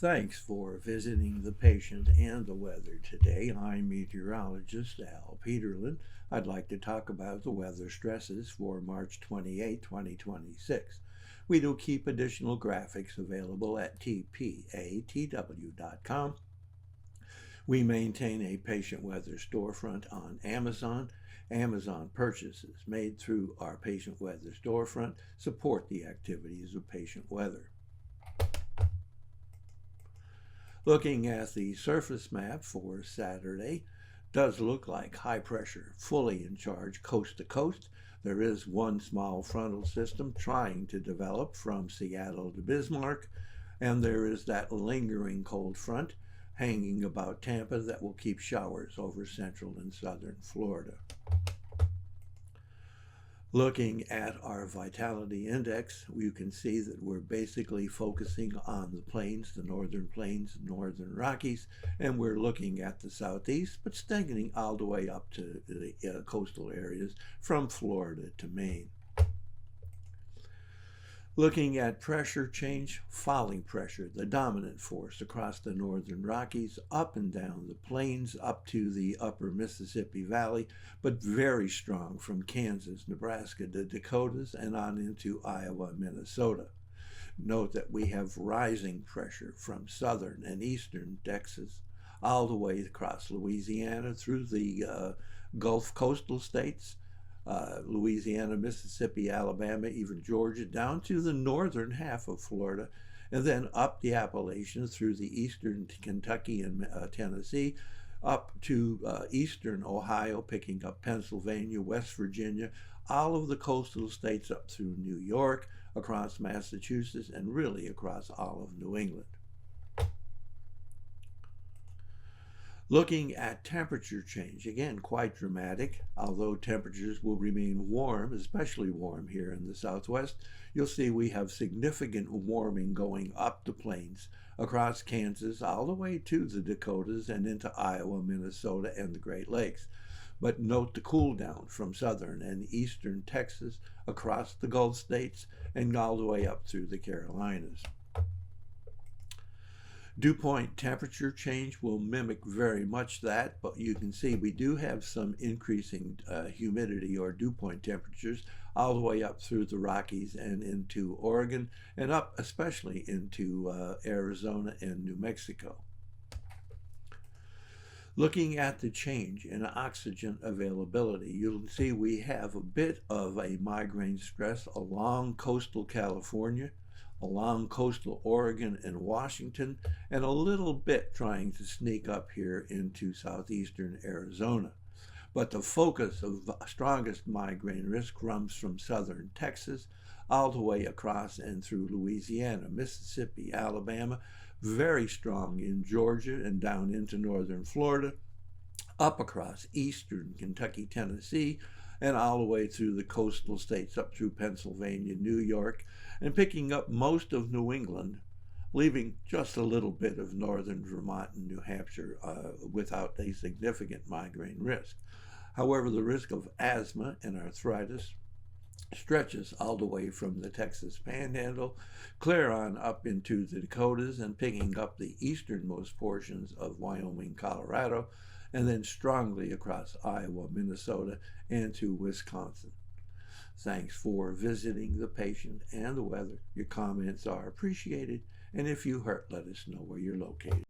Thanks for visiting the patient and the weather today. I'm meteorologist Al Peterlin. I'd like to talk about the weather stresses for March 28, 2026. We do keep additional graphics available at tpatw.com. We maintain a patient weather storefront on Amazon. Amazon purchases made through our patient weather storefront support the activities of patient weather. Looking at the surface map for Saturday, does look like high pressure fully in charge coast to coast. There is one small frontal system trying to develop from Seattle to Bismarck, and there is that lingering cold front hanging about Tampa that will keep showers over central and southern Florida. Looking at our vitality index, you can see that we're basically focusing on the plains, the northern plains, northern Rockies, and we're looking at the southeast, but staying all the way up to the coastal areas from Florida to Maine. Looking at pressure change, falling pressure, the dominant force across the northern Rockies, up and down the plains, up to the upper Mississippi Valley, but very strong from Kansas, Nebraska, the Dakotas, and on into Iowa, Minnesota. Note that we have rising pressure from southern and eastern Texas, all the way across Louisiana through the Gulf coastal states, Louisiana, Mississippi, Alabama, even Georgia, down to the northern half of Florida, and then up the Appalachians through the eastern Kentucky and Tennessee, up to eastern Ohio, picking up Pennsylvania, West Virginia, all of the coastal states up through New York, across Massachusetts, and really across all of New England. Looking at temperature change, again, quite dramatic. Although temperatures will remain warm, especially warm here in the Southwest, you'll see we have significant warming going up the plains across Kansas, all the way to the Dakotas and into Iowa, Minnesota, and the Great Lakes. But note the cool down from southern and eastern Texas across the Gulf states and all the way up through the Carolinas. Dew point temperature change will mimic very much that, but you can see we do have some increasing humidity or dew point temperatures all the way up through the Rockies and into Oregon, and up especially into Arizona and New Mexico. Looking at the change in oxygen availability, you'll see we have a bit of a migraine stress along coastal California, along coastal Oregon and Washington, and a little bit trying to sneak up here into southeastern Arizona. But the focus of strongest migraine risk runs from southern Texas all the way across and through Louisiana, Mississippi, Alabama, very strong in Georgia and down into northern Florida, up across eastern Kentucky, Tennessee, and all the way through the coastal states up through Pennsylvania, New York, and picking up most of New England, leaving just a little bit of northern Vermont and New Hampshire without a significant migraine risk. However, the risk of asthma and arthritis stretches all the way from the Texas Panhandle, clear on up into the Dakotas and picking up the easternmost portions of Wyoming, Colorado, and then strongly across Iowa, Minnesota, and to Wisconsin. Thanks for visiting the patient and the weather. Your comments are appreciated, and if you hurt, let us know where you're located.